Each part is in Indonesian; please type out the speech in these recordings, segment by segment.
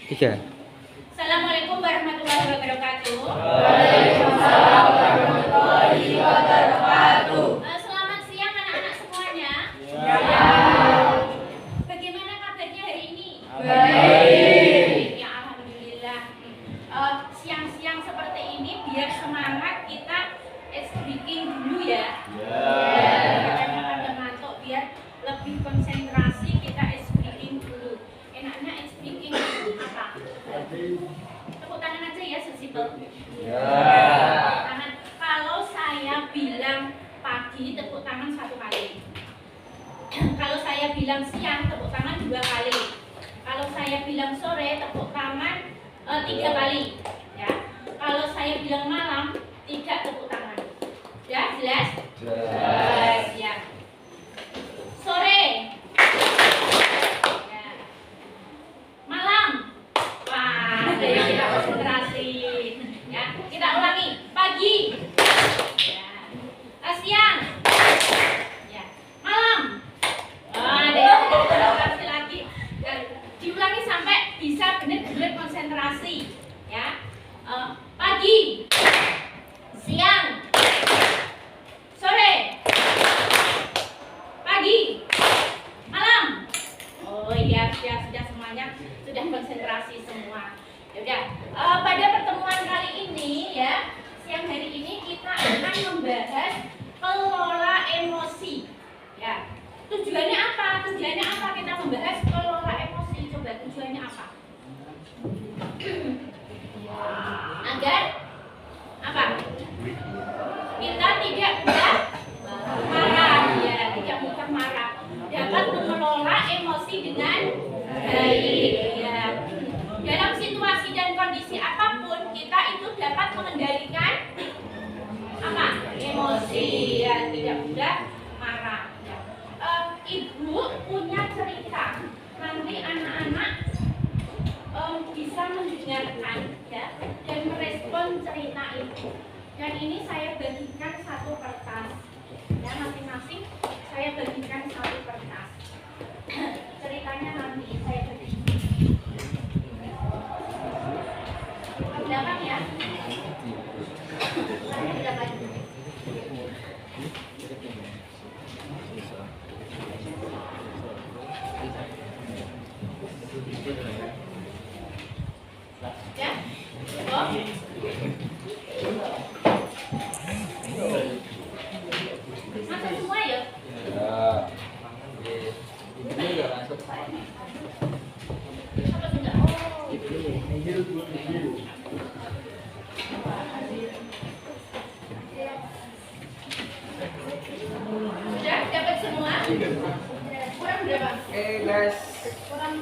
Tiga. Assalamualaikum warahmatullahi wabarakatuh. Waalaikumsalam warahmatullahi wabarakatuh. Selamat siang anak-anak semuanya. Ya. Bagaimana kabarnya hari ini? Baik. Ya, alhamdulillah. Siang-siang seperti ini biar semangat kita speaking dulu ya. Katanya pada ngantuk, biar lebih konsentrasi kita speaking dulu. Enaknya speaking dulu apa? Tepuk tangan aja ya, sesimpel. Tepuk tangan. Kalau saya bilang pagi, tepuk tangan 1 kali. Kalau saya bilang siang, tepuk tangan 2 kali. Kalau saya bilang sore, tepuk tangan 3 kali. Ya. Kalau saya bilang malam, 3 tepuk tangan. Ya, jelas? Jelas. Ya. Sore. Ya. Malam. Wah, ada yang tidak konsentrasi. Ya, kita ulangi. Pagi. Ya. Siang. Ya. Malam. Ada yang tidak konsentrasi lagi. Dan diulangi sampai bisa benar-benar konsentrasi. Ya. Pagi. Siang. Sore. Pagi. Malam. Oh iya, sudah semuanya sudah konsentrasi semua. Ya udah, pada pertemuan kali ini ya, siang hari ini kita akan membahas kelola emosi. Ya. Tujuannya apa? Tujuannya apa kita membahas kelola emosi? Coba tujuannya apa? Agar apa? Kita tidak mudah marah, ya, tidak mudah marah. Dapat mengelola emosi dengan baik, ya. Dalam situasi dan kondisi apapun kita itu dapat mengendalikan apa? Emosi, ya, tidak mudah marah. Ya. Ibu punya cerita, nanti anak-anak bisa mendengarkan ya dan merespon cerita itu. Dan ini saya bagikan 1 kertas. Ya, masing-masing saya bagikan 1 kertas. Ceritanya nanti saya bagikan. Belakang ya. Belakang. Ya. Oh. Masuk semua ya? Apa sudah? Sudah dapat semua? Kurang berapa? Guys. Kurang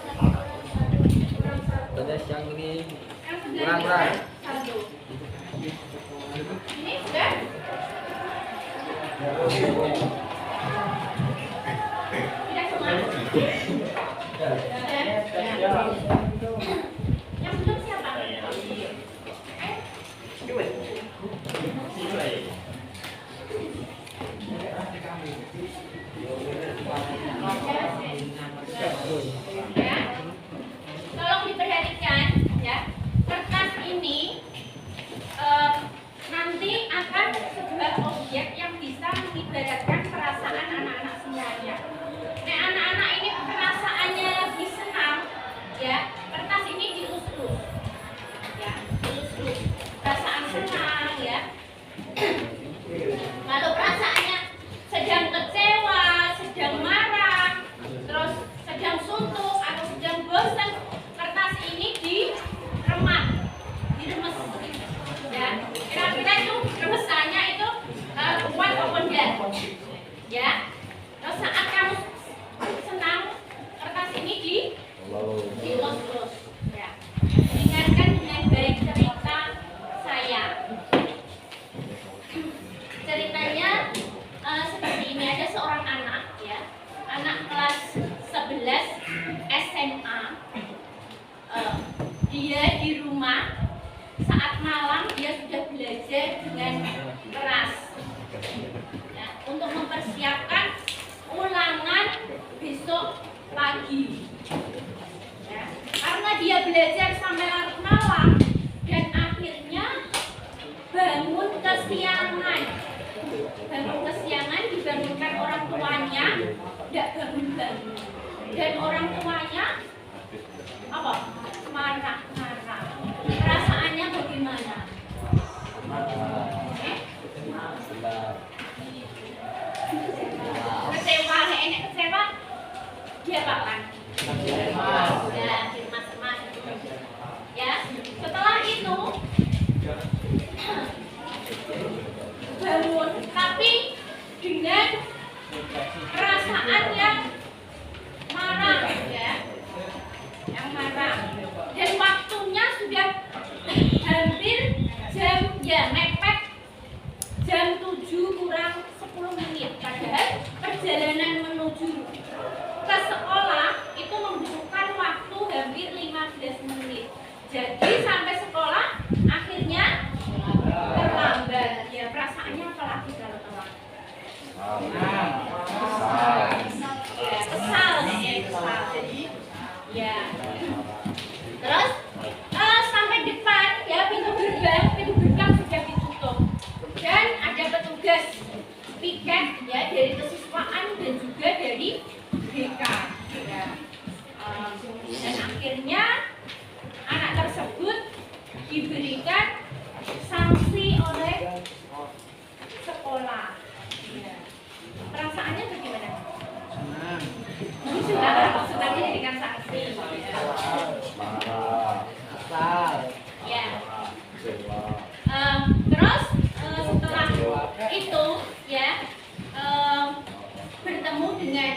Pada siang ini yang sebelah kurang. satu. Ini sudah? Sudah semua? Yang belum siapa? Ya. Tolong diperhatikan ya. Kertas ini nanti akan sebuah objek yang bisa mengibaratkan perasaan anak-anak semuanya. Nah, anak-anak ini perasaannya lagi senang, ya. Kertas ini dielus-elus, ya, dielus-elus. Perasaan senang, ya. Kalau perasaannya sedang kecewa, sedang marah, terus sedang suntuk atau sedang bosan, kertas ini diremat, diremes. Ya, kira-kira itu remesannya itu kuat atau enggak? Ya. Terus saat kamu senang, kertas ini dilus-lus. Ya. Dengarkan dengan baik cerita saya. Ceritanya seperti ini, ada seorang anak ya, anak kelas 11 SMA. Dia di rumah. Saat malam dia sudah belajar dengan keras ya, untuk mempersiapkan ulangan besok pagi ya. Karena dia belajar sekolah dan akhirnya bangun kesiangan. Bangun kesiangan dibangunkan orang tuanya, tidak bangun-bangun. Dan orang tuanya apa? Marah-marah. Perasaannya bagaimana? Kecewa, enak kecewa. Dia apakan? Ya, cemas-cemas. Ya, setelah itu bangun, tapi dengan perasaan yang marah, ya, yang marah. Dan waktunya sudah hampir jam, ya, mepet jam 7 kurang 10 menit. Padahal perjalanan menuju ke sekolah itu membutuhkan waktu hampir 15 menit. Jadi sampai sekolah akhirnya terlambat. Ya, perasaannya apalagi kalau telat? Ya, kesal ya, kesal. Ya. Terus sampai depan ya pintu gerbang sudah ditutup dan ada petugas piket ya dari kesiswaan dan juga dari BK. Ya. Dan akhirnya anak tersebut diberikan sanksi oleh sekolah. Ya. Perasaannya bagaimana? Maksudnya diberikan sanksi. Ya. Terus setelah itu ya bertemu dengan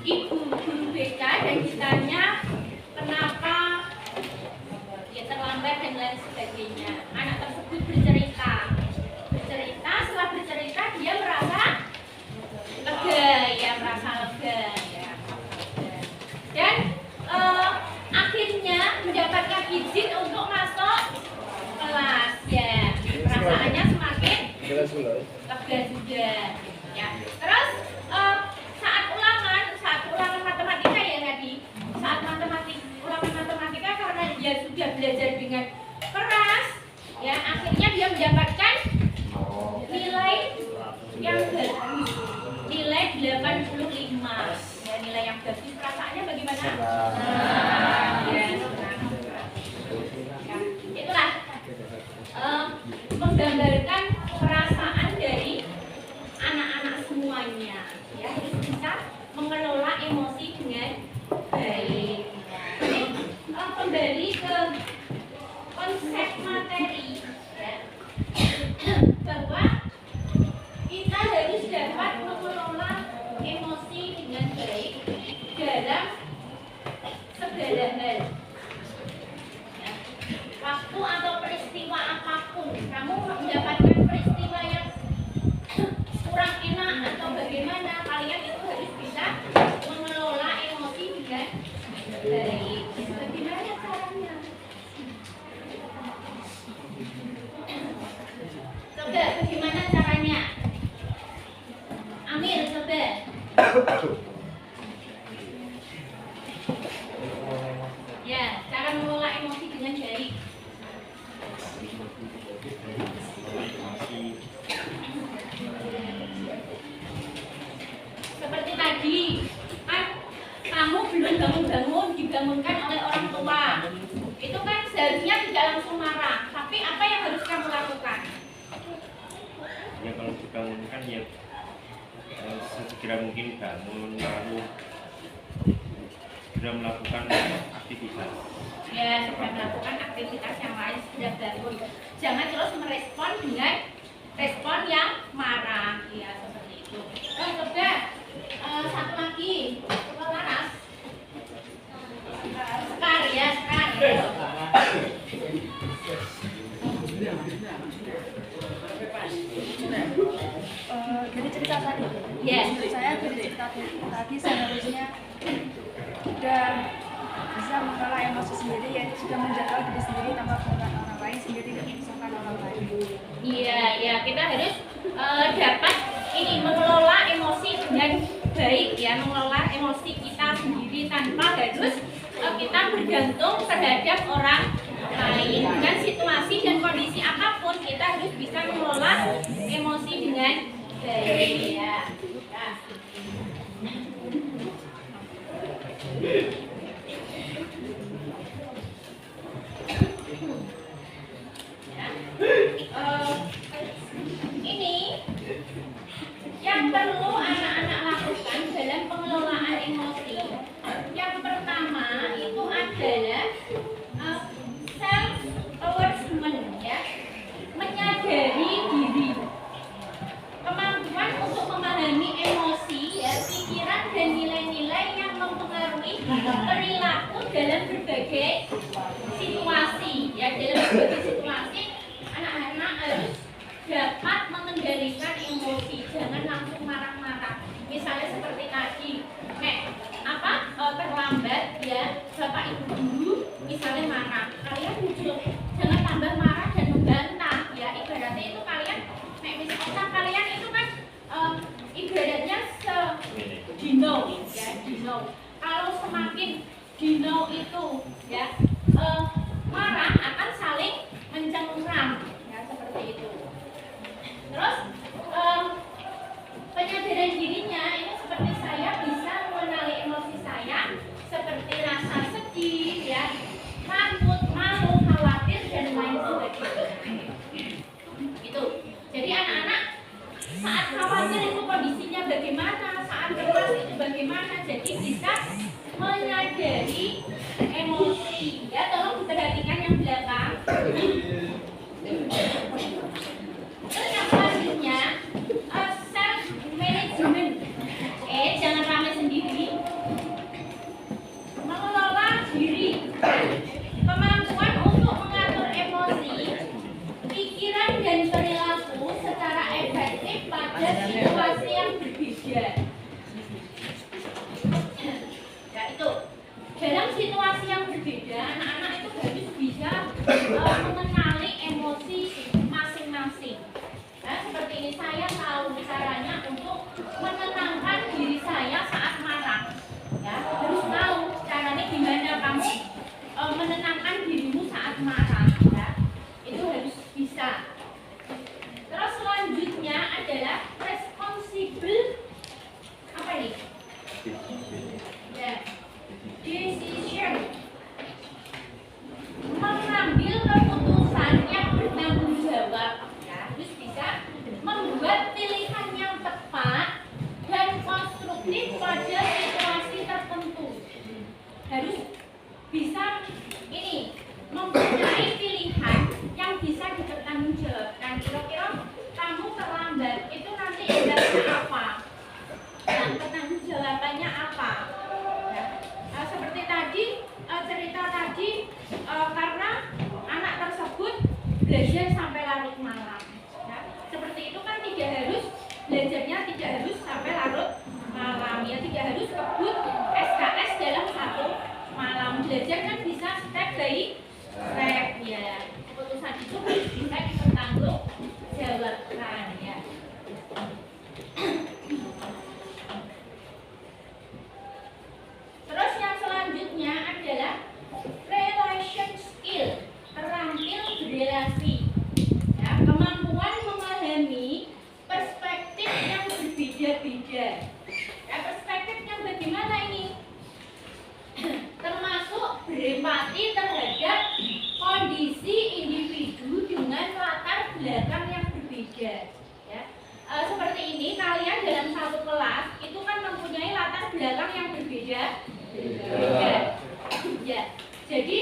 ibu guru BK dan ditanya kenapa ya terlambat dan lain sebagainya. Anak tersebut bercerita. Setelah bercerita dia merasa lega, ya merasa lega, ya. Dan akhirnya mendapatkan izin untuk masuk kelas, ya. Perasaannya semakin lega juga, ya. Terus saat ulangan matematika ya tadi, ulangan matematika karena dia sudah belajar dengan keras, ya akhirnya dia mendapatkan nilai yang bagus, nilai 85, ya nilai yang bagus. Perasaannya bagaimana? Ya, itulah menggambarkan perasaan dari anak-anak semuanya, ya harus bisa mengelola emosi dengan baik. Jadi kembali ke konsep materi, ya, bahwa kita harus dapat mengelola emosi dengan baik dalam segala hal. Ya. Waktu atau peristiwa apapun, kamu mendapatkan peristiwa yang kurang enak atau bagaimana, kalian itu harus bisa mengelola emosi dengan baik. Bagaimana caranya? Coba, bagaimana caranya? Amir, coba. Ya, cara mengelola emosi dengan baik. Seperti tadi, kan kamu belum bangun-bangun, dibangunkan oleh orang tua. Itu kan seharusnya tidak langsung marah, tapi apa yang harus kamu lakukan? Ya kalau dibangunkan ya segera mungkin bangun, lalu segera melakukan aktivitas. Ya, sudah melakukan aktivitas yang lain, sudah bangun. Jangan terus merespon dengan respon yang marah, ya seperti itu. Coba satu lagi, Laras. Sekar ya, Sekar. Dari cerita tadi, Ya. menurut saya dari cerita tadi seharusnya sudah bisa mengelola emosi sendiri, yaitu sudah menjaga diri sendiri tanpa menggunakan orang lain sehingga tidak menyusahkan orang lain. Iya, ya kita harus dapat ini mengelola emosi dengan baik, ya mengelola emosi kita sendiri tanpa harus kita bergantung terhadap orang lain dengan situasi dan kondisi apapun kita harus bisa mengelola emosi dengan baik ya. Nah. Ini yang perlu anak-anak lakukan dalam pengelolaan emosi. Yang pertama itu adalah self awareness ya, menyadari diri, kemampuan untuk memahami emosi ya, pikiran dan nilai-nilai yang mempengaruhi perilaku dalam berbagai situasi ya. Dalam berbagai situasi anak-anak harus dapat mengendalikan emosi, jangan langsung marah-marah. Misalnya seperti tadi, terlambat ya, bapak ibu guru misalnya marah, kalian muncul jangan tambah marah dan membantah ya. Ibaratnya itu kalian, misalnya kalian itu kan ibaratnya dino ya, dino. Kalau semakin dino itu ya marah akan saling mencengkram ya, seperti itu. Terus penyadaran dirinya ini seperti saya bisa mengenali emosi saya seperti rasa sedih ya, takut, malu, khawatir dan lain sebagainya. Gitu. Jadi anak-anak saat khawatir itu kondisinya bagaimana, saat cemas itu bagaimana, jadi bisa menyadari emosi ya. Tolong diperhatikan yang belakang. Terus yang selanjutnya self management. Jangan rame sendiri. Mengelola diri. Kemampuan untuk mengatur emosi, pikiran dan perilaku secara efektif pada situasi yang berbeda. Ya itu. Dalam situasi yang berbeda, anak-anak itu harus bisa mengenali emosi masing-masing. Nah, seperti ini saya tahu caranya untuk menenangkan diri saya saat marah. Ya, harus tahu caranya gimana kamu menenangkan dirimu saat marah. Ya, itu harus bisa. Terus selanjutnya adalah responsible apa ini? Ya, decision. Mengambil keputusan yang bertanggung jawab. Harus bisa membuat pilihan yang tepat dan konstruktif pada situasi tertentu. Harus bisa ini mempunyai pilihan yang bisa dipertanggungjawabkan. Kira-kira kamu terlambat itu nanti endasnya apa? Dan pertanggungjawabannya apa? Ya. Seperti tadi cerita tadi karena anak tersebut belajar sampai larut malam. Ya. Seperti itu kan tidak harus belajarnya tidak harus sampai larut malam ya, tidak harus kebut SKS dalam satu malam. Belajar kan bisa step by step ya. Keputusan itu harus bisa dipertanggungjawabkan ya. Terus yang selanjutnya adalah relation skill, terampil berrelasi. Ya, kemampuan memahami perspektif yang berbeda-beda. Ya, perspektif yang bagaimana ini? Termasuk berempati terhadap kondisi individu dengan latar belakang yang berbeda. Ya. Seperti ini, kalian dalam satu kelas itu kan mempunyai latar belakang yang berbeda. Ya. Jadi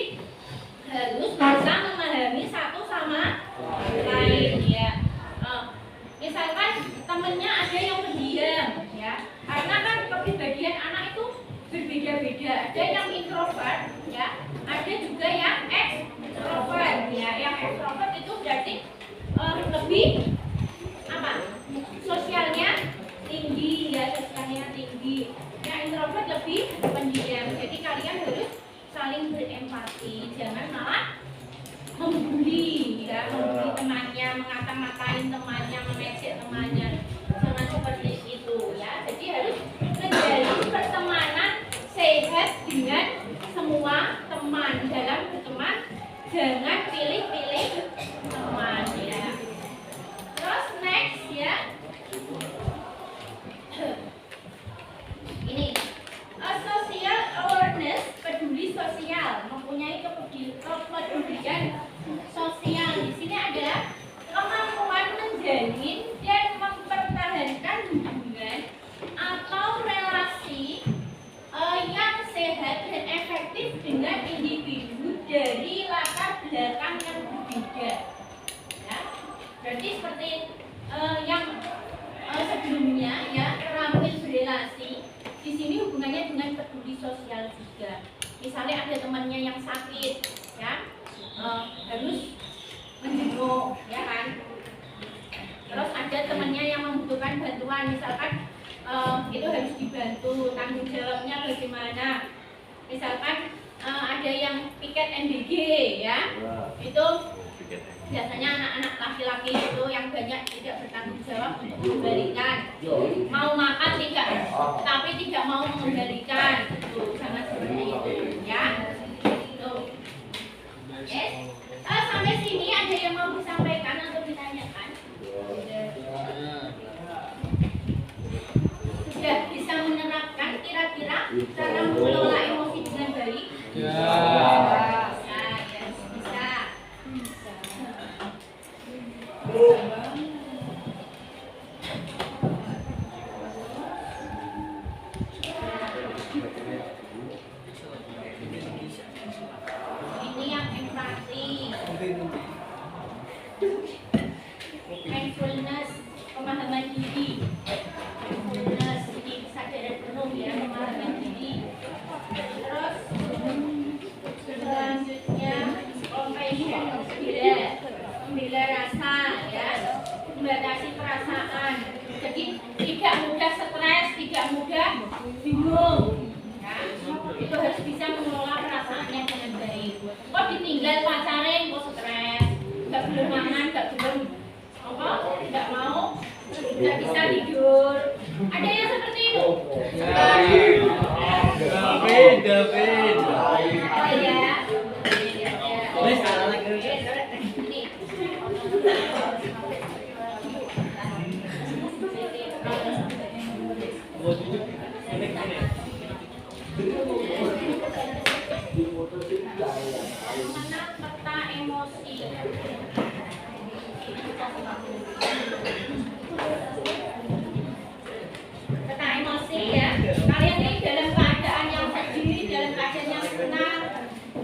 harus bisa memahami satu sama lain ya. Misalkan temennya ada yang pendiam ya, karena kan kepribadian anak itu berbeda-beda. Ada yang introvert ya, ada juga yang extrovert ya. Yang extrovert itu berarti lebih apa? Sosialnya tinggi ya, sosialnya tinggi. Yang introvert lebih pendiam. Jadi kalian harus saling berempati, jangan malah membuli ya, membuli temannya, mengata-ngatain temannya, mengejek temannya. Jangan seperti itu ya. Jadi harus menjalin pertemanan sehat dengan semua teman. Dalam berteman jangan dari latar belakang yang berbeda. Ya, berarti seperti yang sebelumnya ya, terampil berelasi. Di sini hubungannya dengan peduli sosial juga. Misalnya ada temannya yang sakit, ya, harus menjenguk, ya kan. Terus ada temannya yang membutuhkan bantuan, misalkan itu harus dibantu, tanggung jawabnya bagaimana. Misalkan ada yang piket NBG, ya, itu biasanya anak-anak laki-laki itu yang banyak tidak bertanggung jawab untuk mengembalikan. Mau makan tidak, tapi tidak mau mengembalikan. Tuh, sama seperti itu, ya. Tuh. Yes. Sampai sini ada yang mau disampaikan atau ditanyakan? Sudah bisa menerapkan kira-kira cara mengelola emosi dengan baik? Ini yang empati, mindfulness, pemahaman diri. Mindfulness, ini kesadaran penuh ya, pemahaman diri. Terus selanjutnya compassion, bela rasa ya, membatasi perasaan. Jadi tidak mudah stres, tidak mudah bingung. Ya, itu harus bisa mengelola perasaannya dengan baik. Kok ditinggal pacaran kok stres, nggak belum makan, nggak belum apa, nggak mau, nggak bisa tidur. Ada yang seperti itu? David. Ada ya. Wes salah lagi. Mana peta emosi? Peta emosi ya. Kalian ini dalam keadaan yang sedih, dalam keadaan yang senang,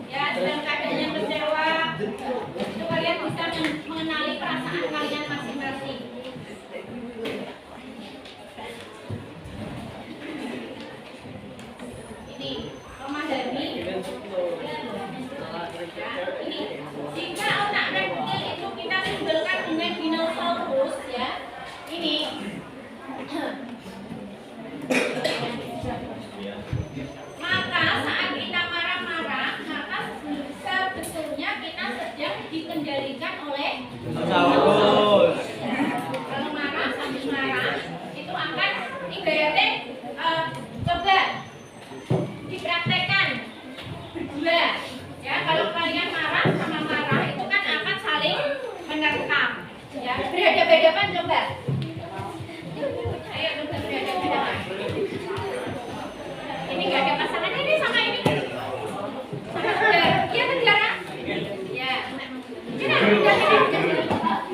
ya, dalam keadaan yang kecewa, itu kalian bisa mengenali perasaan kalian masing-masing. Ini memahami. Ini jika otak reptil itu kita simbolkan dengan dinosaurus ya. Ini maka saat kita marah-marah, maka sebetulnya kita sedang dikendalikan oleh Dinosaurus. kalau marah sambil marah itu akan ibaratnya coba dipraktekkan berdua ya. Kalau kalian marah sama marah itu kan akan saling menerkam ya, berhadapan-hadapan coba. Ayo coba berhadapan-hadapan. Ini nggak ada pasangan ini sama ini sama saudara. Iya negara ya. Ini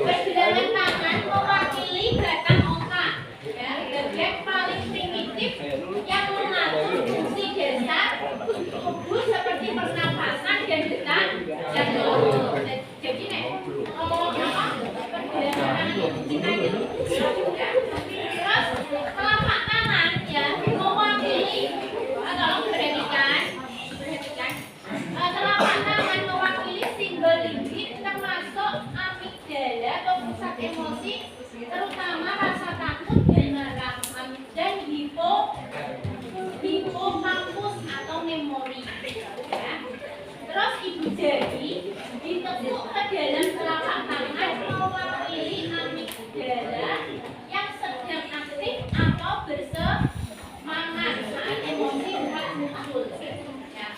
Pergelangan tangan mewakili batang otak, ya, bagian paling primitif yang mengatur fungsi dasar tubuh seperti pernapasan dan detak jantung. Jadi nek ngomong apa pergelangan tangan kita gitu. Terus telapak tangan ya mewakili, tolong perhatikan. Telapak tangan mewakili simbol limbik termasuk amigdala atau pusat emosi, terutama rasa takut dan marah, dan hipokampus atau memori. Ya. Terus ibu jari ditekuk ke dalam telapak tangan mewakili amigdala yang sedang aktif atau bersemangat saat emosi muncul. Ya.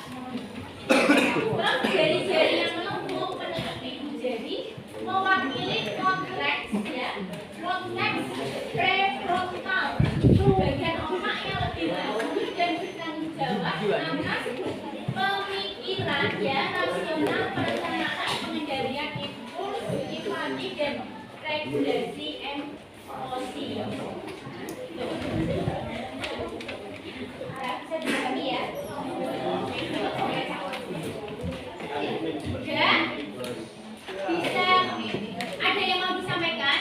Terus jari-jari yang menutup penutup ibu jari mewakili konteks, ya, konteks prefrontal, bagian otak yang lebih maju dan bertanggung jawab atas pemikiran, ya, rasional, perencanaan, pengendalian impuls, empati dan regulasi emosi. Bisa dipahami ya? Udah? Bisa? Ada yang mau disampaikan?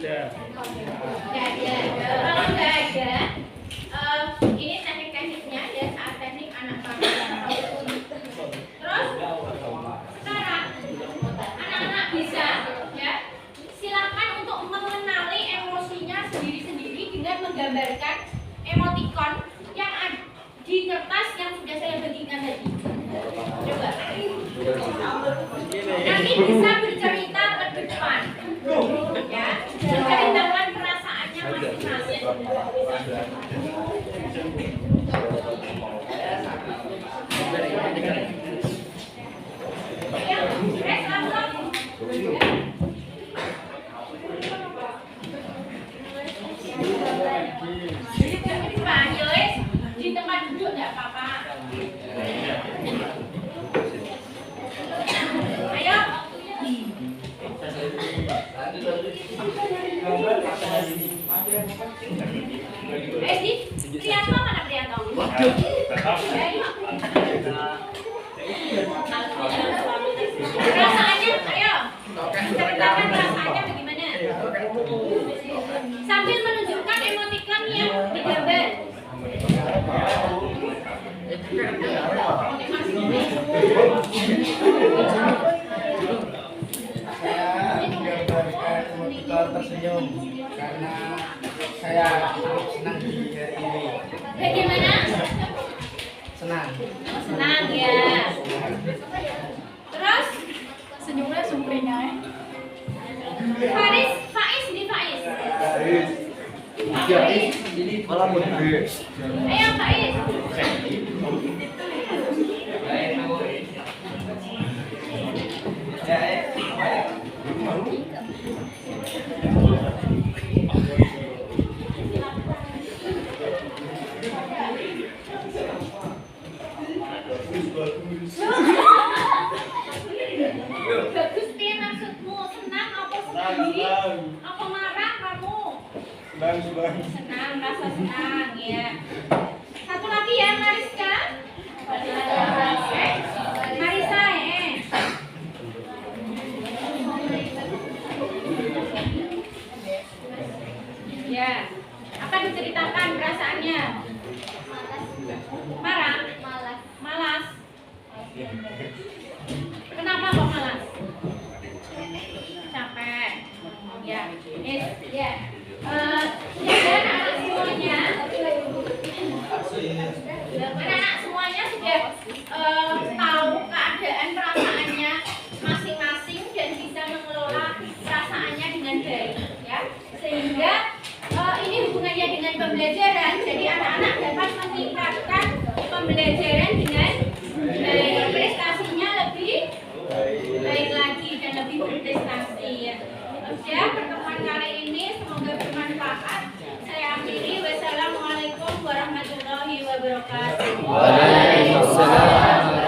Tidak ada. Kalau tidak ada, ini teknik-tekniknya ya, saat teknik anak bangsa. Terus sekarang anak-anak bisa, ya, silakan untuk mengenali emosinya sendiri-sendiri dengan menggambarkan emoticon yang ada di kertas yang sudah saya bagikan tadi. Coba. Nanti bisa bercerita ke depan, ya, menceritakan perasaannya masing-masing. Ya, di tempat duduk nggak apa-apa. Ayo. Prianto mana Prianto? Ayo. Perasaannya, ayo. Ceritakan perasaannya bagaimana? Sambil menunjukkan emoticon yang digambar. Saya menggambarkan emoticon tersenyum karena saya senang di hari ini. Bagaimana? Senang. Senang ya. Terus Senyumnya sumringah. Faiz di Faiz. Malah mudik. Ayo Faiz. Bagus piye maksudmu? Senang apa sedih? Apa marah kamu? Senang, rasa senang ya. Satu lagi ya Mariska. Marisa ya. Apa diceritakan perasaannya? Marah? Malas. Kenapa kok malas? Capek. Ya. Ya. Anak-anak semuanya. Anak-anak semuanya sudah tahu keadaan perasaannya masing-masing dan bisa mengelola perasaannya dengan baik, ya. Sehingga ini hubungannya dengan pembelajaran. Jadi anak-anak dapat meningkatkan pembelajaran dengan baik, prestasinya lebih semoga bermanfaat. Saya akhiri. Wassalamualaikum warahmatullahi wabarakatuh. Waalaikumsalam.